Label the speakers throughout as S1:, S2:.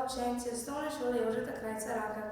S1: učenci osnovne šole Jožeta Krajca Rakak.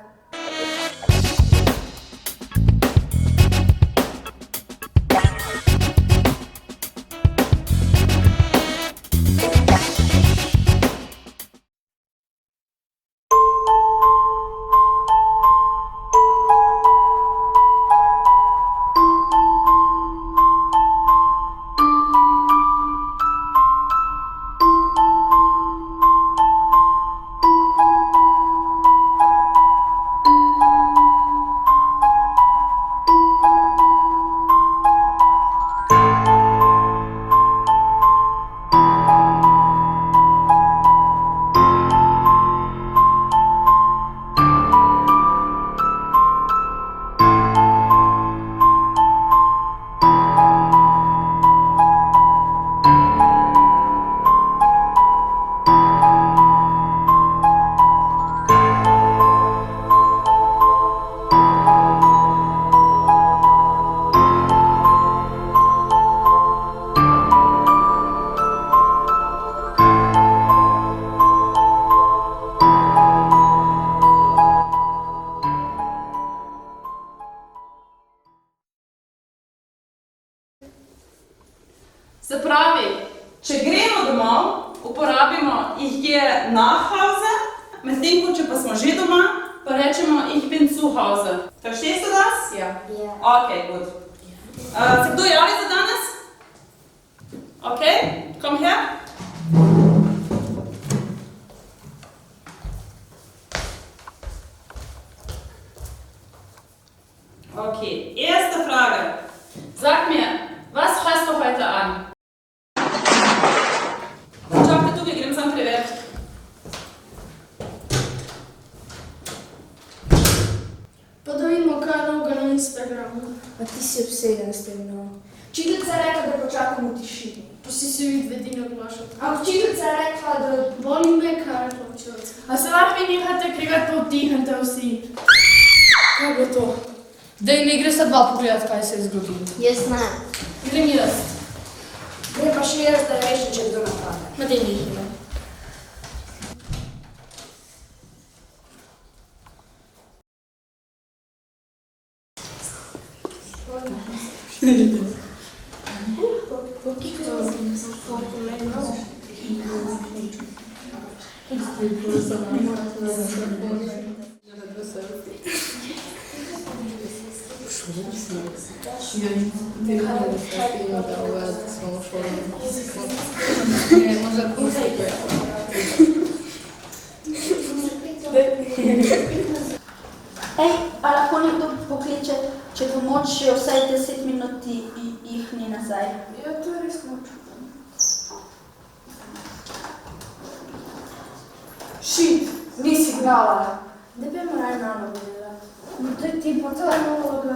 S2: Se pravi, če gremo domov, uporabimo ich gehe nach Hause, medtem ko če pa smo že doma, pa rečemo ich bin zu Hause. Verstehst du das?
S1: Ja.
S2: Okay, gut. Se kdo javi za danes? Okay, komm her. Okay, erste Frage. Sag mir, was hast du heute an? Čakaj tukaj, grem sam preveriti.
S3: Pa da vidimo, kaj je novega na Instagramu.
S1: Pa ti si obseden s tem, no. Učiteljica je rekla, da počakam v tišini.
S3: Pa si se vidi vedino oglašati.
S1: A učiteljica je rekla, da...
S3: Volim me, kaj je rekla učiteljica.
S4: A se lahko vi nehate krigati pa vdihnete vsi?
S1: Kaj je bilo to?
S4: Daj, ne gre se dva pogledati, kaj se je zgodilo.
S1: Jaz ne.
S4: Grem jaz.
S1: Gre pa še jaz, da rešim, če kdo napade.
S4: Ma daj nehaj.
S5: Ej, a lahko nekdo pokliče, če pomoč še vsaj 10 minut jih ni nazaj?
S3: Ja, to je res moč.
S1: Šit, ni signala. Da bi moral nalogo delati.
S3: No, to je ti pa to je naloga.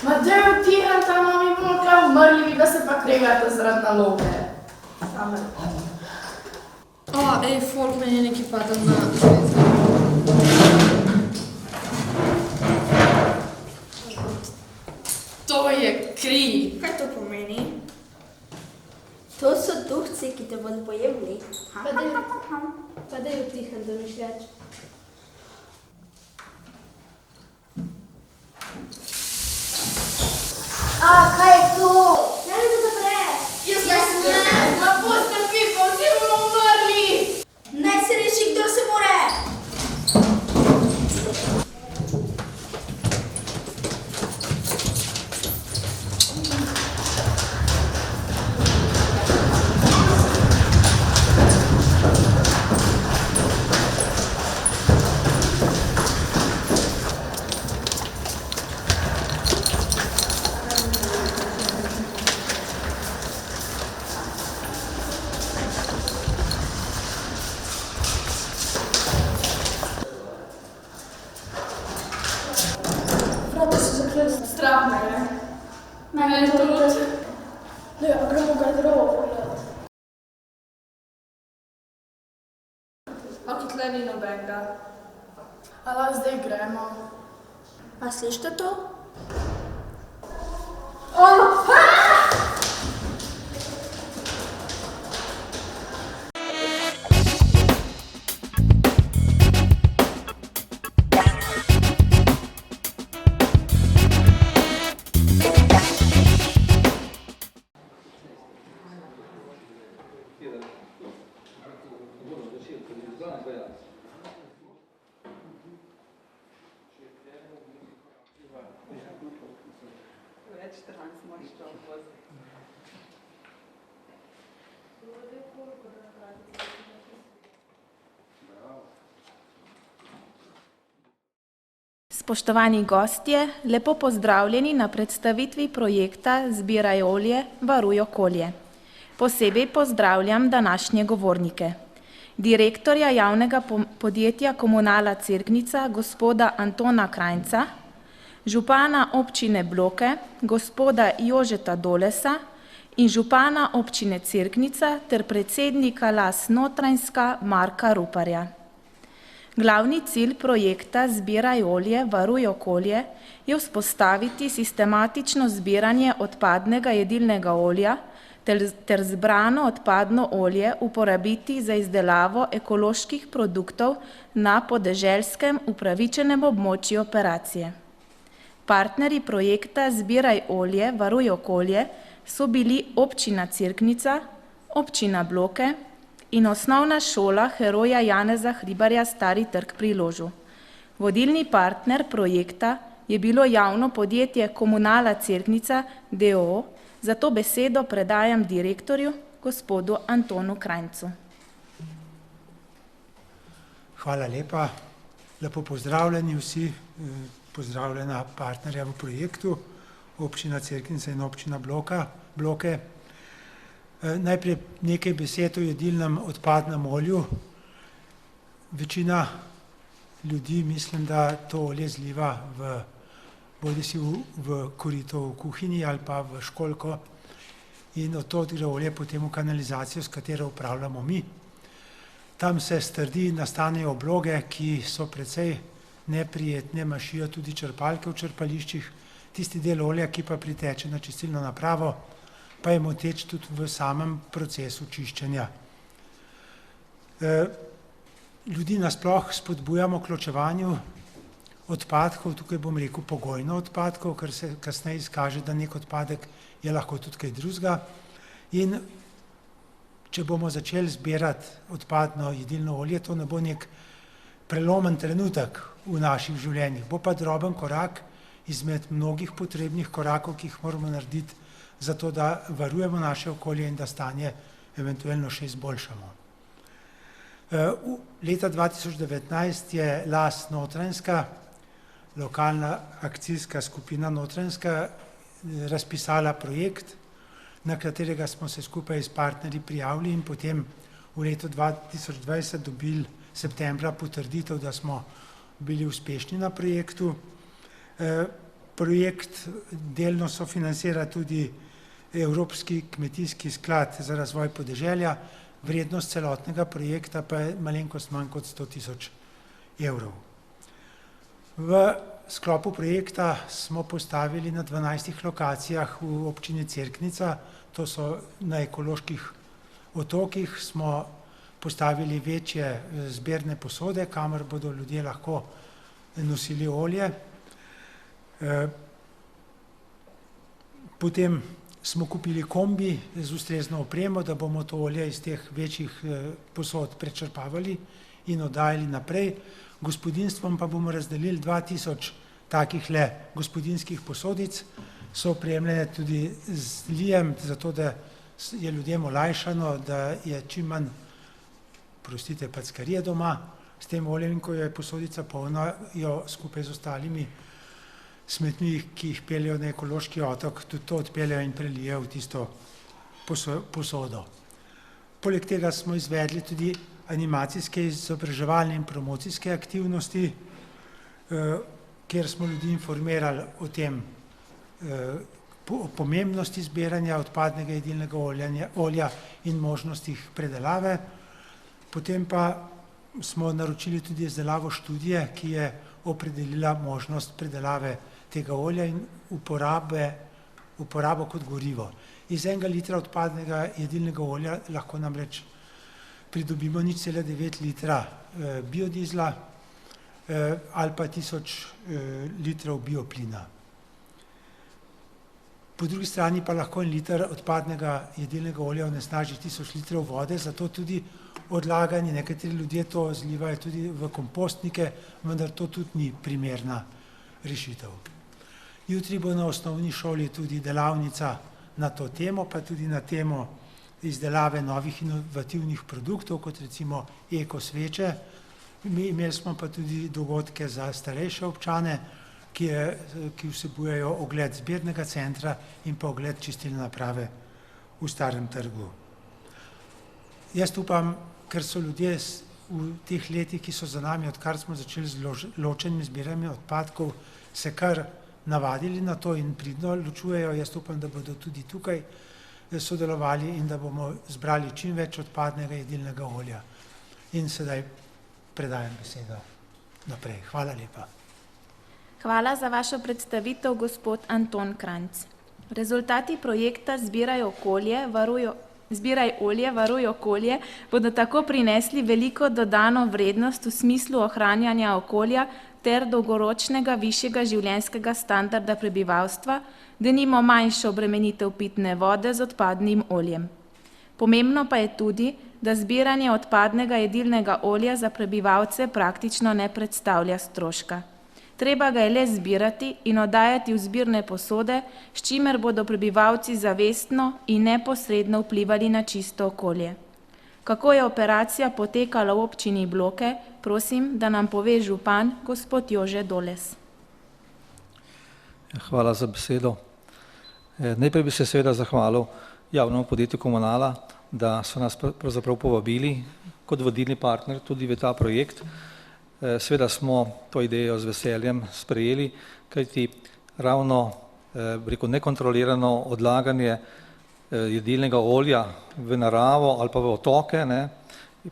S4: Ma daj vdihnete, mami, bomo kaj umrli, vi da se pa krigate zaradi naloge.
S3: Ej, folk, meni je nekaj padal na železno.
S4: To je kri.
S5: Kaj to pomeni? To so duhci, ki te bodo pojemli.
S3: Pa da je vdihan, da miš več.
S5: Kaj je to? Ne mi to zapre.
S4: Jaz ne. Ma pustim pipo, vsi bomo umrli.
S5: Naj se reši, kdor se more.
S4: Strah me je.
S5: Mene je tudi.
S3: Ne, a gremo garderobo pogledati.
S4: Ok, tle ni nobenega. A lahko zdaj gremo.
S5: A slište to?
S6: Spoštovani gostje, lepo pozdravljeni na predstavitvi projekta Zbiraj olje, varuj okolje. Posebej pozdravljam današnje govornike. Direktorja javnega podjetja Komunala Cerknica, gospoda Antona Krajnca, župana občine Bloke, gospoda Jožeta Dolesa in župana občine Cerknica ter predsednika Las Notranjska Marka Ruparja. Glavni cilj projekta Zbiraj olje, varuj okolje je vzpostaviti sistematično zbiranje odpadnega jedilnega olja ter zbrano odpadno olje uporabiti za izdelavo ekoloških produktov na podeželskem upravičenem območju operacije. Partnerji projekta Zbiraj olje, varuj okolje so bili občina Cerknica, občina Bloke in osnovna šola heroja Janeza Hribarja Stari trg pri Ložu. Vodilni partner projekta je bilo javno podjetje Komunala Cerknica d.o.o., zato besedo predajam direktorju, gospodu Antonu Krajncu.
S7: Hvala lepa. Lepo pozdravljeni vsi, pozdravljena partnerja v projektu, občina Cerknica in občina Bloke. Najprej nekaj besed o jedilnem odpadnem olju. Večina ljudi mislim, da to olje zliva bodisi v korito v kuhinji ali pa v školjko in od tod gre olje potem v kanalizacijo, s katero upravljamo mi. Tam se strdi, nastanejo obloge, ki so precej neprijetne, mašijo tudi črpalke v črpališčih. Tisti del olja, ki pa priteče na čistilno napravo, pa je moteč tudi v samem procesu čiščenja. Ljudi nasploh spodbujamo k ločevanju odpadkov, tukaj bom rekel pogojno odpadkov, ker se kasneje izkaže, da nek odpadek je lahko tudi kaj drugega. In če bomo začeli zbirati odpadno jedilno olje, to ne bo nek prelomen trenutek v naših življenjih, bo pa droben korak izmed mnogih potrebnih korakov, ki jih moramo narediti, zato da varujemo naše okolje in da stanje eventualno še izboljšamo. Leta 2019 je Las Notranjska, lokalna akcijska skupina Notranjska, razpisala projekt, na katerega smo se skupaj s partnerji prijavili in potem v letu 2020 dobili septembra potrditev, da smo bili uspešni na projektu. Projekt delno sofinancira tudi Evropski kmetijski sklad za razvoj podeželja, vrednost celotnega projekta pa je malenkost manj kot 100 000 evrov. V sklopu projekta smo postavili na 12 lokacijah v občini Cerknica, to so na ekoloških otokih, smo postavili večje zbirne posode, kamor bodo ljudje lahko nosili olje. Potem smo kupili kombi z ustrezno opremo, da bomo to olje iz teh večjih posod prečrpavali in oddajali naprej. Gospodinjstvom pa bomo razdelili 2000 takih le gospodinjskih posodic, so opremljene tudi z lijem, zato da je ljudem olajšano, da je čim manj, prostite, packarije doma s tem oljem, in ko je posodica polna, jo skupaj z ostalimi smetmi, ki jih peljejo na ekološki otok, tudi to odpeljejo in prelijejo v tisto posodo. Poleg tega smo izvedli tudi animacijske, izobraževalne in promocijske aktivnosti, kjer smo ljudi informirali o tem, o pomembnosti zbiranja odpadnega jedilnega olja in možnostih predelave. Potem pa smo naročili tudi izdelavo študije, ki je opredelila možnost predelave tega olja in uporabo kot gorivo. Iz 1 litra odpadnega jedilnega olja lahko namreč pridobimo 0,9 litra biodizla ali pa 1000 litrov bioplina. Po drugi strani pa lahko 1 liter odpadnega jedilnega olja onesnaži 1000 litrov vode, zato tudi odlaganje, nekateri ljudje to zlivajo tudi v kompostnike, vendar to tudi ni primerna rešitev. Jutri bo na osnovni šoli tudi delavnica na to temo, pa tudi na temo izdelave novih inovativnih produktov, kot recimo ekosveče. Imeli smo pa tudi dogodke za starejše občane, ki vsebujejo ogled zbirnega centra in pa ogled čistilne naprave v Starem trgu. Jaz upam, ker so ljudje v teh letih, ki so za nami, odkar smo začeli z ločenim zbiranjem odpadkov, se kar navadili na to in pridno ločujejo. Jaz upam, da bodo tudi tukaj sodelovali in da bomo zbrali čim več odpadnega jedilnega olja. In sedaj predajam besedo naprej. Hvala lepa.
S6: Hvala za vašo predstavitev, gospod Anton Kranjc. Rezultati projekta Zbiraj olje, varuj okolje bodo tako prinesli veliko dodano vrednost v smislu ohranjanja okolja ter dolgoročnega višjega življenjskega standarda prebivalstva, denimo manjšo obremenitev pitne vode z odpadnim oljem. Pomembno pa je tudi, da zbiranje odpadnega jedilnega olja za prebivalce praktično ne predstavlja stroška. Treba ga je le zbirati in oddajati v zbirne posode, s čimer bodo prebivalci zavestno in neposredno vplivali na čisto okolje. Kako je operacija potekala v občini Bloke, prosim, da nam pove župan, gospod Jože Doles.
S8: Hvala za besedo. Najprej bi se seveda zahvalil javnemu podjetju Komunala, da so nas pravzaprav povabili kot vodilni partner tudi v ta projekt. Seveda smo to idejo z veseljem sprejeli, kajti ravno nekontrolirano odlaganje jedilnega olja v naravo ali pa v otoke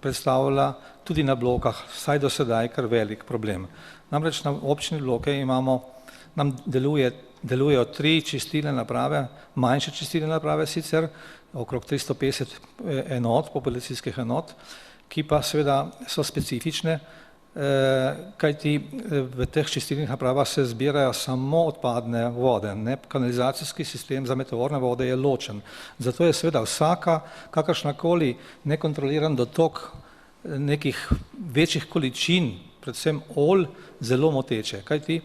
S8: predstavlja tudi na Blokah vsaj do sedaj kar velik problem. Namreč na občini Bloke nam delujejo 3 čistilne naprave, manjše čistilne naprave sicer, okrog 350 enot, populacijskih enot, ki pa seveda so specifične, kajti v teh čistilnih napravah se zbirajo samo odpadne vode, kanalizacijski sistem za meteorne vode je ločen. Zato je seveda kakršnakoli nekontroliran dotok nekih večjih količin, predvsem olj, zelo moteče, kajti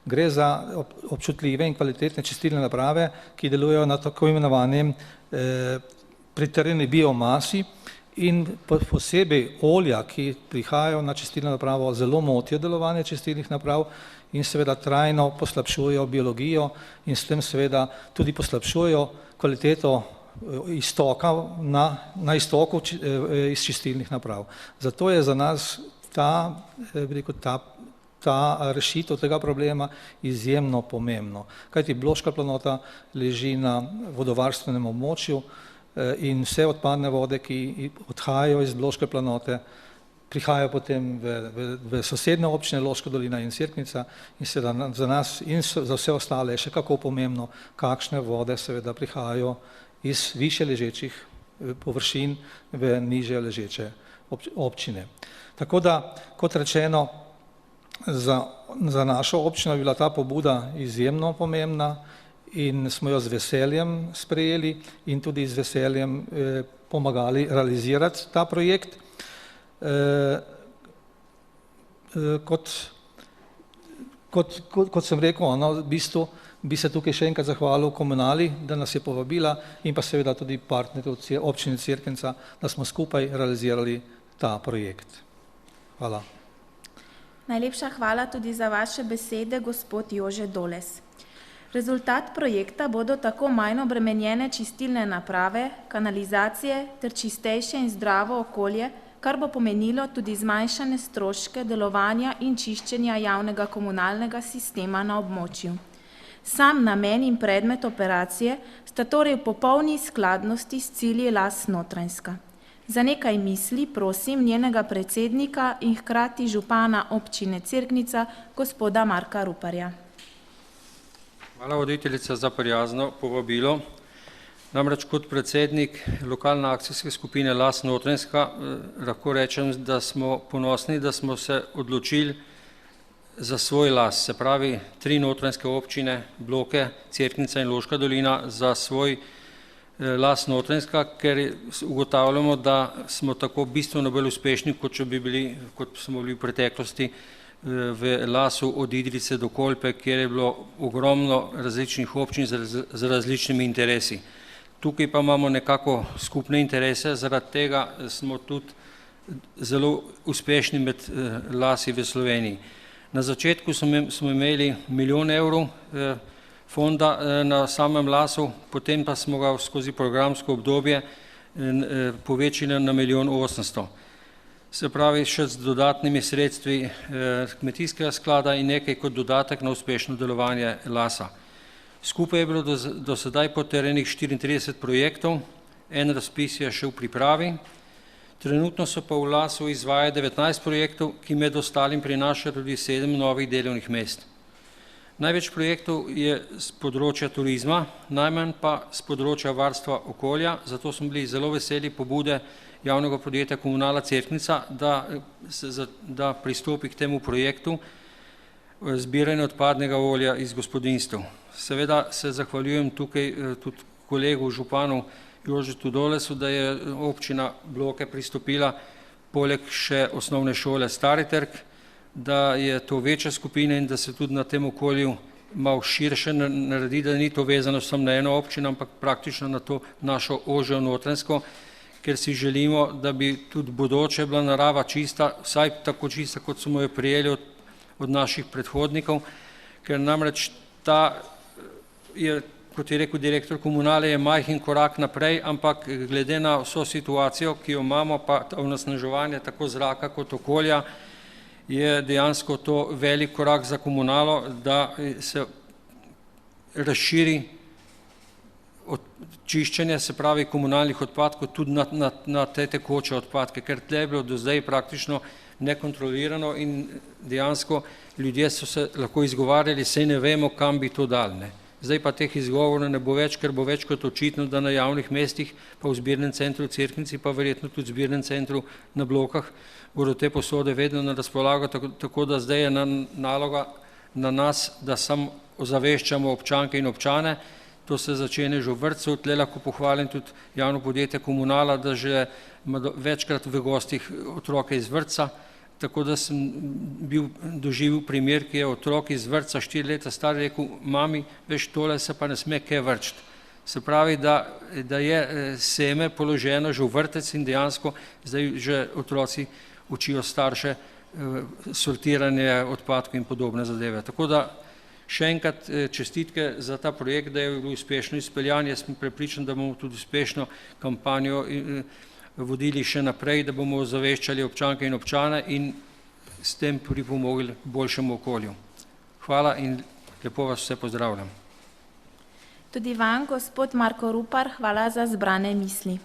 S8: gre za občutljive in kvalitetne čistilne naprave, ki delujejo na tako imenovanem pritrjeni biomasi, in posebej olja, ki prihajajo na čistilno napravo, zelo motijo delovanje čistilnih naprav in seveda trajno poslabšujejo biologijo in s tem seveda tudi poslabšujejo kvaliteto iztoka na iztoku iz čistilnih naprav. Zato je za nas ta rešitev tega problema izjemno pomembno, kajti Bloška planota leži na vodovarstvenem območju in vse odpadne vode, ki odhajajo iz Bloške planote, prihajajo potem v sosednje občine Loška dolina in Cerknica in seveda za nas in za vse ostale je še kako pomembno, kakšne vode seveda prihajajo iz više ležečih površin v nižje ležeče občine. Tako da, kot rečeno, za našo občino je bila ta pobuda izjemno pomembna in smo jo z veseljem sprejeli in tudi z veseljem pomagali realizirati ta projekt. Kot sem rekel, v bistvu bi se tukaj še enkrat zahvalil Komunali, da nas je povabila in pa seveda tudi partnerju občine Cerknica, da smo skupaj realizirali ta projekt. Hvala.
S6: Najlepša hvala tudi za vaše besede, gospod Jože Doles. Rezultat projekta bodo tako manj obremenjene čistilne naprave, kanalizacije ter čistejše in zdravo okolje, kar bo pomenilo tudi zmanjšane stroške delovanja in čiščenja javnega komunalnega sistema na območju. Sam namen in predmet operacije sta torej v popolni skladnosti s cilji Las Notranjska. Za nekaj misli prosim njenega predsednika in hkrati župana občine Cerknica, gospoda Marka Ruparja.
S9: Hvala voditeljica za prijazno povabilo. Namreč kot predsednik lokalne akcijske skupine Las Notranjska lahko rečem, da smo ponosni, da smo se odločili za svoj las, se pravi 3 notranjske občine, Bloke, Cerknica in Loška dolina za svoj Las Notranjska, ker ugotavljamo, da smo tako bistveno bolj uspešni, kot smo bili v preteklosti v lasu od Idrijce do Kolpe, kjer je bilo ogromno različnih občin z različnimi interesi. tukaj pa imamo nekako skupne interese, zaradi tega smo tudi zelo uspešni med lasi v Sloveniji. Na začetku smo imeli 1 milijon evrov fonda na samem lasu, potem pa smo ga skozi programsko obdobje povečali na 1 milijon 800. Se pravi, še z dodatnimi sredstvi kmetijskega sklada in nekaj kot dodatek na uspešno delovanje lasa. Skupaj je bilo do sedaj potrjenih 34 projektov, en razpis je še v pripravi. Trenutno so pa v lasu izvaja 19 projektov, ki med ostalim prinašajo tudi 7 novih delovnih mest. Največ projektov je z področja turizma, najmanj pa z področja varstva okolja, zato smo bili zelo veseli pobude javnega podjetja Komunala Cerknica, da pristopi k temu projektu zbiranja odpadnega olja iz gospodinjstev. Seveda se zahvaljujem tukaj tudi kolegu županu Jožetu Dolesu, da je občina Bloke pristopila poleg še osnovne šole Stari Trg, da je to večja skupina in da se tudi na tem okolju malo širše naredi, da ni to vezano samo na eno občino, ampak praktično na to našo ožjo Notranjsko, ker si želimo, da bi tudi bodoče bila narava čista, vsaj tako čista, kot smo jo prijeli od naših predhodnikov, ker namreč ta je, kot je rekel direktor Komunale, je majhen korak naprej, ampak glede na vso situacijo, ki jo imamo, pa onesnaževanje tako zraka kot okolja, je dejansko to velik korak za Komunalo, da se razširi čiščenje, se pravi komunalnih odpadkov, tudi na te tekoče odpadke, ker tle je bilo do zdaj praktično nekontrolirano in dejansko ljudje so se lahko izgovarjali, saj ne vemo, kam bi to dali. Zdaj pa teh izgovorov ne bo več, ker bo več kot očitno, da na javnih mestih, pa v zbirnem centru v Cerknici, pa verjetno tudi v zbirnem centru na Blokah, bodo te posode vedno na razpolago, tako da zdaj je naloga na nas, da samo ozaveščamo občanke in občane. To se začne že v vrtcu, tle lahko pohvalim tudi javno podjetje Komunala, da že ima večkrat v gostih otroke iz vrtca, tako da sem doživel primer, ki je otrok iz vrtca 4 leta star rekel, mami, veš, tole se pa ne sme kaj vrčiti. Se pravi, da je seme položeno že v vrtec in dejansko zdaj že otroci učijo starše sortiranje odpadkov in podobne zadeve. Tako da še enkrat čestitke za ta projekt, da je bil uspešno izpeljan. Jaz sem prepričan, da bomo tudi uspešno kampanjo vodili še naprej, da bomo ozaveščali občanke in občane in s tem pripomogli boljšemu okolju. Hvala in lepo vas vse pozdravljam.
S6: Tudi vam, gospod Marko Rupar, hvala za zbrane misli.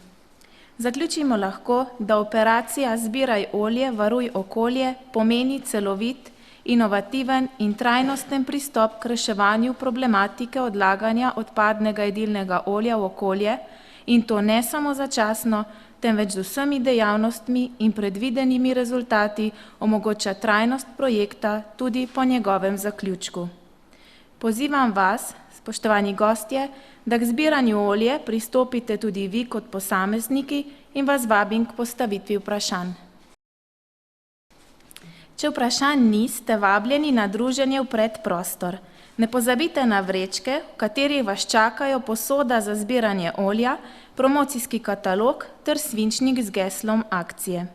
S6: Zaključimo lahko, da operacija Zbiraj olje, varuj okolje pomeni celovit, inovativen in trajnosten pristop k reševanju problematike odlaganja odpadnega jedilnega olja v okolje in to ne samo začasno, temveč z vsemi dejavnostmi in predvidenimi rezultati omogoča trajnost projekta tudi po njegovem zaključku. Pozivam vas, spoštovani gostje, da k zbiranju olje pristopite tudi vi kot posamezniki in vas vabim k postavitvi vprašanj. Če vprašanj ni, ste vabljeni na druženje v predprostor. Ne pozabite na vrečke, v katerih vas čakajo posoda za zbiranje olja, promocijski katalog ter svinčnik z geslom akcije.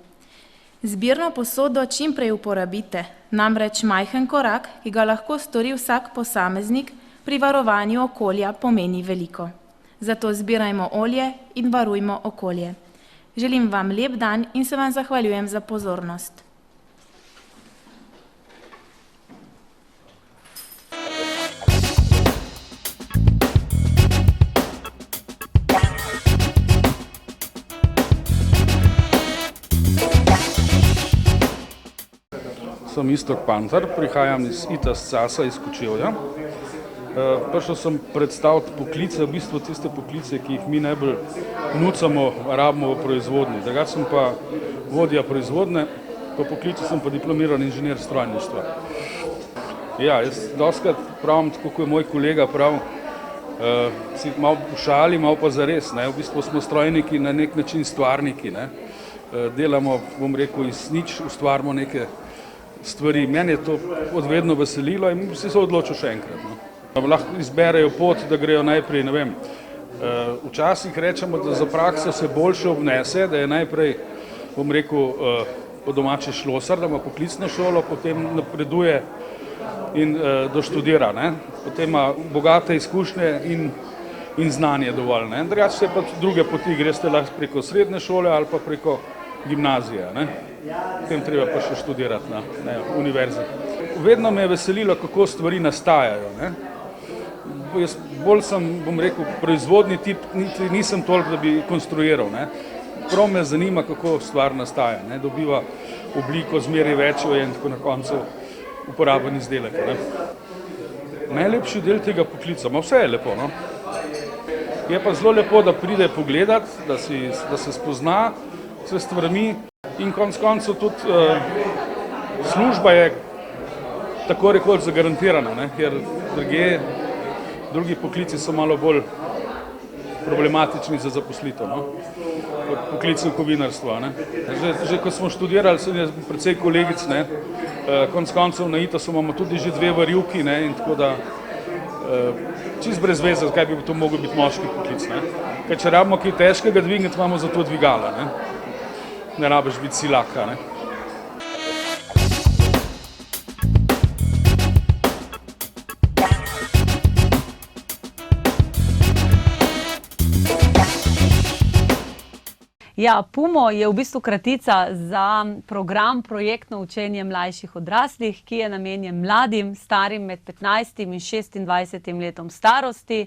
S6: Zbirno posodo čim prej uporabite, namreč majhen korak, ki ga lahko stori vsak posameznik, pri varovanju okolja pomeni veliko. Zato zbirajmo olje in varujmo okolje. Želim vam lep dan in se vam zahvaljujem za pozornost.
S10: Sem Iztok Pantar, prihajam iz ITAS CAS-a iz Kočevja. Prišel sem predstaviti poklice, v bistvu tiste poklice, ki jih mi najbolj nucamo, rabimo v proizvodnji. Drugače sem pa vodja proizvodne, po poklicu sem pa diplomiran inženir strojništva. Ja, jaz dostikrat pravim, tako kot je moj kolega prav, si malo v šali, malo pa zares. V bistvu smo strojniki, na nek način stvarniki. Delamo, bom rekel, iz nič, ustvarimo neke stvari. Meni je to odvedno veselilo in si se odločil še enkrat. Lahko izberejo pot, da grejo najprej, ne vem, Včasih rečemo, da za prakso se boljše obnese, da je najprej, bom rekel, po domače šlosar, da ima poklicno šolo, potem napreduje in doštudira, ne? Potem ima bogate izkušnje in znanje dovolj. Drugače se pa druge poti, greste lahko preko srednje šole ali pa preko gimnazije. Ne? Potem treba pa še študirati na univerzi. Vedno me je veselilo, kako stvari nastajajo. Ne? Jaz bolj sem, bom rekel, proizvodni tip, nisem toliko, da bi konstruiral. Ne? Prav me zanima, kako stvar nastaja. Ne? Dobiva obliko, zmeraj večjo in tako na koncu uporaben izdelek. Ne? Najlepši del tega poklica, vse je lepo, no? Je pa zelo lepo, da pride pogledat, da se spozna s stvarmi in konec koncev tudi služba je tako rekoč zagarantirana, ne? Ker drugi poklici so malo bolj problematični za zaposlitev, no? Poklicno kovinarstvo. Ne? Že ko smo študirali, sem jaz precej kolegic, ne? Konec koncev na ITAS-u imamo tudi že 2 varilki, ne? In tako da čist brez veze, zakaj bi to mogel biti moški poklic. Ne? Ker če rabimo kaj težkega dvigniti, imamo za to dvigala. Ne rabiš biti silaka. Ne?
S11: Ja, PUMO je v bistvu kratica za program Projektno učenje mlajših odraslih, ki je namenjen mladim, starim med 15 in 26 letom starosti,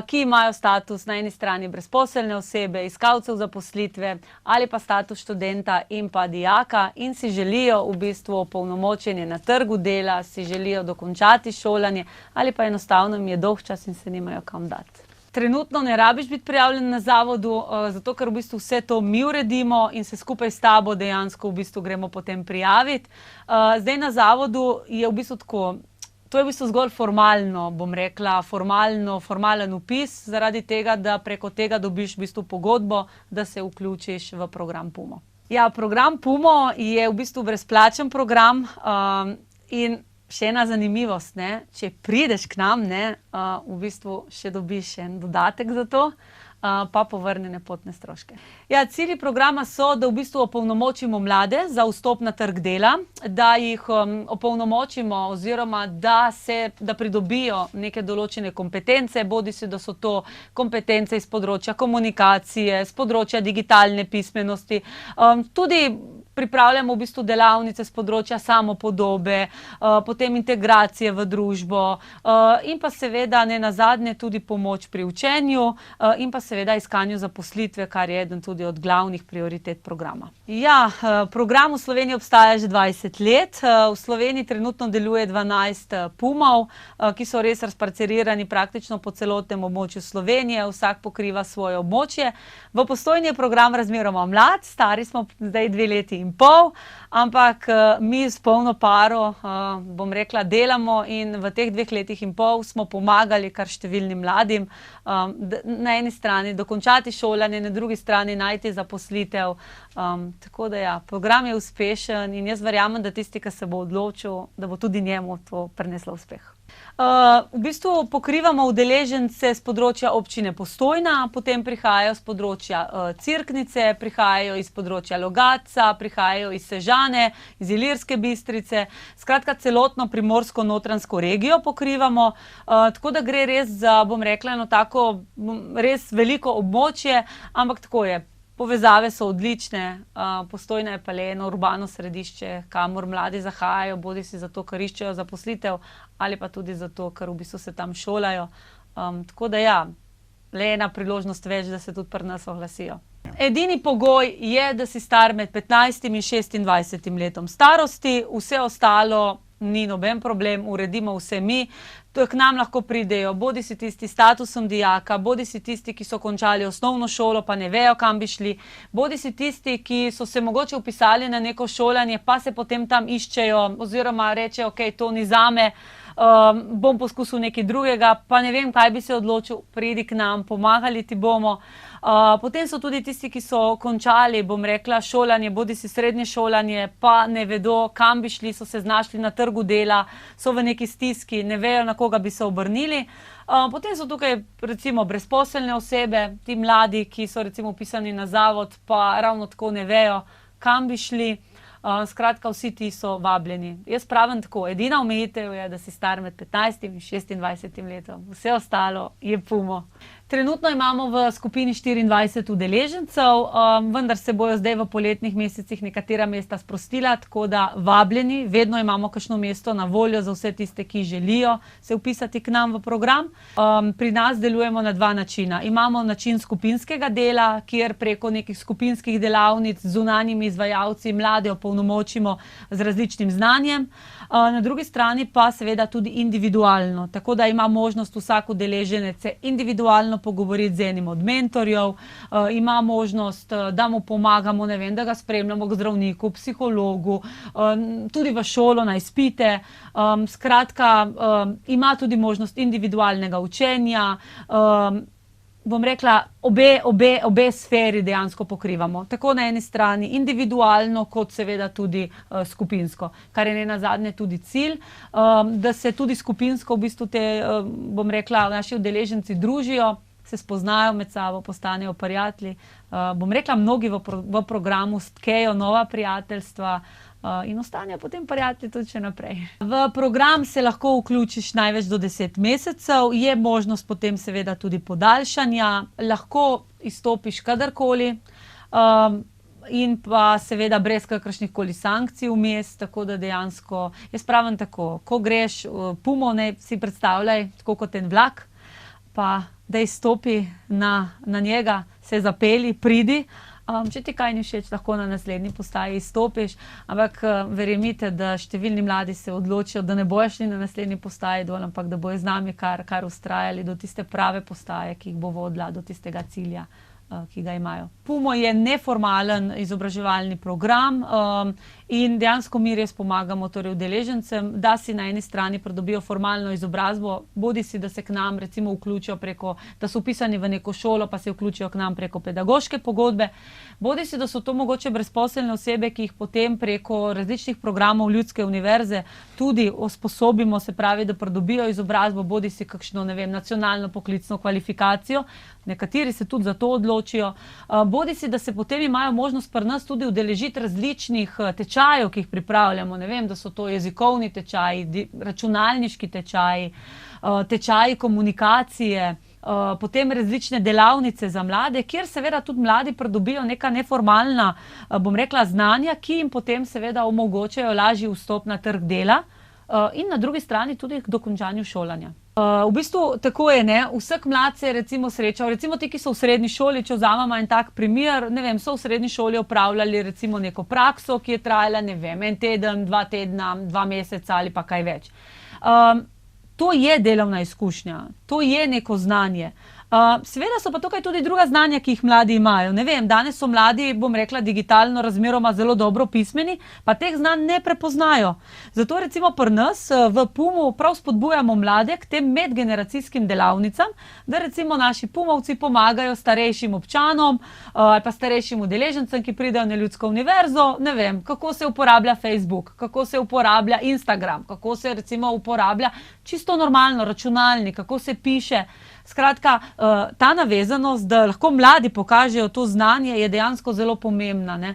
S11: ki imajo status na eni strani brezposelne osebe, iskalcev zaposlitve ali pa status študenta in pa dijaka in si želijo v bistvu opolnomočenje na trgu dela, si želijo dokončati šolanje ali pa enostavno jim je dolgčas in se nimajo kam dati. Trenutno ne rabiš biti prijavljen na zavodu, zato ker v bistvu vse to mi uredimo in se skupaj s tabo dejansko v bistvu gremo potem prijaviti. Zdaj na zavodu je v bistvu tako, to je v bistvu zgolj formalno, bom rekla, formalen vpis, zaradi tega, da preko tega dobiš v bistvu pogodbo, da se vključiš v program PUMO. Ja, program PUMO je v bistvu brezplačen program in še ena zanimivost, ne, če prideš k nam, ne, v bistvu še dobiš en dodatek za to, pa povrnjene potne stroške. Ja, cilji programa so, da v bistvu opolnomočimo mlade za vstop na trg dela, da jih opolnomočimo oziroma da pridobijo neke določene kompetence, bodisi da so to kompetence iz področja komunikacije, z področja digitalne pismenosti, tudi pripravljamo v bistvu delavnice z področja samopodobe, potem integracije v družbo in pa seveda ne nazadnje tudi pomoč pri učenju in pa seveda iskanju zaposlitve, kar je eden tudi od glavnih prioritet programa. Ja, program v Sloveniji obstaja že 20 let. V Sloveniji trenutno deluje 12 PUMov, ki so res razparcelirani praktično po celotnem območju Slovenije, vsak pokriva svoje območje. V Postojni je program razmeroma mlad, stari smo zdaj 2 leti in pol, ampak mi s polno paro, bom rekla, delamo in v teh 2 letih in pol smo pomagali kar številnim mladim na eni strani dokončati šolanje, na drugi strani najti zaposlitev. Tako da ja, program je uspešen in jaz verjamem, da tisti, ki se bo odločil, da bo tudi njemu to prineslo uspeh. V bistvu pokrivamo udeležence z področja občine Postojna, potem prihajajo z področja Cerknice, prihajajo iz področja Logatca, prihajajo iz Sežane, iz Ilirske Bistrice, skratka celotno primorsko-notranjsko regijo pokrivamo, tako da gre res za, bom rekla, eno tako res veliko območje, ampak tako je. Povezave so odlične, Postojna je pa le eno urbano središče, kamor mladi zahajajo, bodisi zato, ker iščejo zaposlitev ali pa tudi zato, ker v bistvu se tam šolajo. Tako da ja, le ena priložnost več, da se tudi pri nas oglasijo. Edini pogoj je, da si star med 15 in 26 letom starosti, vse ostalo ni noben problem, uredimo vse mi. K nam lahko pridejo bodisi tisti s statusom dijaka, bodisi tisti, ki so končali osnovno šolo, pa ne vejo, kam bi šli, bodisi tisti, ki so se mogoče vpisali na neko šolanje, pa se potem tam iščejo oziroma rečejo, ok, to ni zame, bom poskusil nekaj drugega, pa ne vem, kaj bi se odločil, pridi k nam, pomagali ti bomo. Potem so tudi tisti, ki so končali, bom rekla, šolanje, bodisi srednje šolanje, pa ne vedo, kam bi šli, so se znašli na trgu dela, so v neki stiski, ne vejo, na koga bi se obrnili. Potem so tukaj recimo brezposelne osebe, ti mladi, ki so recimo vpisani na zavod, pa ravno tako ne vejo, kam bi šli. Skratka, vsi ti so vabljeni. Jaz pravim tako, edina omejitev je, da si star med 15 in 26 letom. Vse ostalo je pumo. Trenutno imamo v skupini 24 udeležencev, vendar se bojo zdaj v poletnih mesecih nekatera mesta sprostila, tako da vabljeni, vedno imamo kakšno mesto na voljo za vse tiste, ki želijo se vpisati k nam v program. Pri nas delujemo na dva načina. Imamo način skupinskega dela, kjer preko nekih skupinskih delavnic z zunanjimi izvajalci mlade opolnomočimo z različnim znanjem. Na drugi strani pa seveda tudi individualno, tako da ima možnost vsak udeleženec se individualno pogovoriti z enim od mentorjev, ima možnost, da mu pomagamo, ne vem, da ga spremljamo k zdravniku, psihologu, tudi v šolo na izpite. Skratka, ima tudi možnost individualnega učenja. Bom rekla, obe sferi dejansko pokrivamo. Tako na eni strani individualno, kot seveda tudi skupinsko, kar je nenazadnje tudi cilj, da se tudi skupinsko v bistvu bom rekla, naši udeleženci družijo, se spoznajo med sabo, postanejo prijatelji. Bom rekla, mnogi v programu stkejo nova prijateljstva in ostanejo potem prijatelji tudi še naprej. V program se lahko vključiš največ do 10 mesecev, je možnost potem seveda tudi podaljšanja, lahko izstopiš kadarkoli in pa seveda brez kakršnihkoli sankcij vmes, tako da dejansko, jaz pravim tako, ko greš pumo, ne si predstavljaj, tako kot en vlak, pa da izstopi na njega, se zapeli, pridi. Če ti kaj ni všeč, lahko na naslednji postaji izstopiš, ampak verjemite, da številni mladi se odločijo, da ne bojo šli na naslednji postaji dol, ampak da bojo z nami kar vztrajali do tiste prave postaje, ki jih bo vodila do tistega cilja, ki ga imajo. Pumo je neformalen izobraževalni program in dejansko mi res pomagamo torej udeležencem, da si na eni strani pridobijo formalno izobrazbo, bodisi da se k nam recimo vključijo preko, da so vpisani v neko šolo, pa se vključijo k nam preko pedagoške pogodbe, bodisi da so to mogoče brezposelne osebe, ki jih potem preko različnih programov Ljudske univerze tudi usposobimo, se pravi, da pridobijo izobrazbo, bodisi kakšno, ne vem, nacionalno poklicno kvalifikacijo, nekateri se tudi za to odločijo, bodisi da se potem imajo možnost pri nas tudi udeležiti različnih tečajev, ki jih pripravljamo, ne vem, da so to jezikovni tečaji, računalniški tečaji, tečaji komunikacije, potem različne delavnice za mlade, kjer seveda tudi mladi pridobijo neka neformalna, bom rekla, znanja, ki jim potem seveda omogočajo lažji vstop na trg dela in na drugi strani tudi k dokončanju šolanja. V bistvu tako je, ne, vsak mlad se je recimo srečal, recimo ti, ki so v srednji šoli, če vzamemo en tak primer, ne vem, so v srednji šoli opravljali recimo neko prakso, ki je trajala, ne vem, en teden, 2 tedna, 2 meseca ali pa kaj več. To je delovna izkušnja, to je neko znanje. Seveda so pa tukaj tudi druga znanja, ki jih mladi imajo. Ne vem, danes so mladi, bom rekla, digitalno razmeroma zelo dobro pismeni, pa teh znanj ne prepoznajo. Zato recimo pri nas v Pumu prav spodbujamo mlade k tem medgeneracijskim delavnicam, da recimo naši pumovci pomagajo starejšim občanom ali pa starejšim udeležencem, ki pridejo na Ljudsko univerzo, ne vem, kako se uporablja Facebook, kako se uporablja Instagram, kako se recimo uporablja čisto normalno računalnik, kako se piše. Skratka, ta navezanost, da lahko mladi pokažejo to znanje, je dejansko zelo pomembna, ne.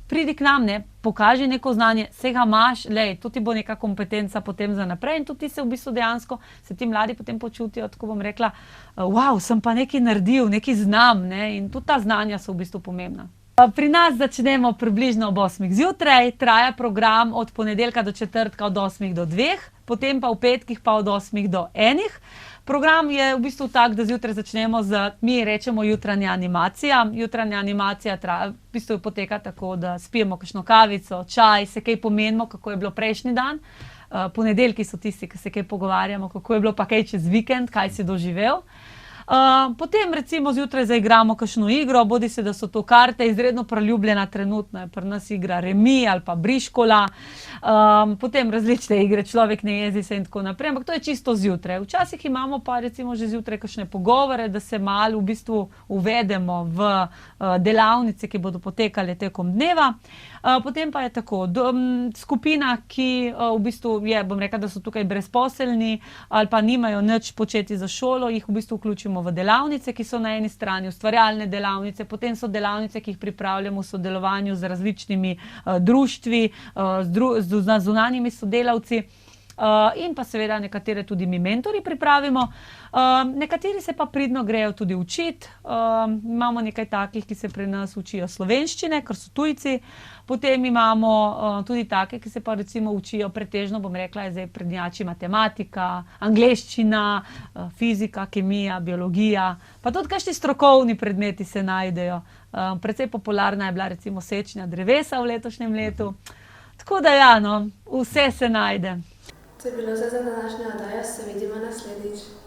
S11: Pridi k nam, ne, pokaži neko znanje, se ga imaš, lej, to ti bo neka kompetenca potem za naprej in tudi ti se v bistvu dejansko, se ti mladi potem počutijo, tako bom rekla, wow, sem pa nekaj naredil, nekaj znam, ne, in tudi ta znanja so v bistvu pomembna. Pri nas začnemo približno ob 8 zjutraj, traja program od ponedeljka do četrtka od 8 do 2, potem pa v petkih pa od 8 do 1. Program je v bistvu tak, da zjutraj začnemo z, mi rečemo, jutranja animacija. Jutranja animacija v bistvu poteka tako, da spijemo kakšno kavico, čaj, se kaj pomenimo, kako je bilo prejšnji dan. Ponedeljki so tisti, ki se kaj pogovarjamo, kako je bilo pa kaj čez vikend, kaj si doživel. Potem recimo zjutraj zaigramo kakšno igro, bodi se, da so to karte, izredno priljubljena trenutno je pri nas igra remi ali pa briškola, potem različne igre, človek ne jezi se in tako naprej, ampak to je čisto zjutraj. Včasih imamo pa recimo že zjutraj kakšne pogovore, da se malo v bistvu uvedemo v delavnice, ki bodo potekale tekom dneva. Potem pa je tako, skupina, ki v bistvu je, bom rekla, da so tukaj brezposelni ali pa nimajo nič početi za šolo, jih v bistvu vključimo v delavnice, ki so na eni strani ustvarjalne delavnice, potem so delavnice, ki jih pripravljamo v sodelovanju z različnimi društvi, z zunanjimi sodelavci. In pa seveda nekatere tudi mi mentori pripravimo. Nekateri se pa pridno grejo tudi učiti. Imamo nekaj takih, ki se pri nas učijo slovenščine, ker so tujci. Potem imamo tudi take, ki se pa recimo učijo pretežno, bom rekla, je zdaj prednjači matematika, angleščina, fizika, kemija, biologija, pa tudi kakšni strokovni predmeti se najdejo. Precej popularna je bila recimo sečnja drevesa v letošnjem letu. Tako da ja, no, vse se najde.
S1: To je bilo vse za današnjo oddajo, se vidimo naslednjič.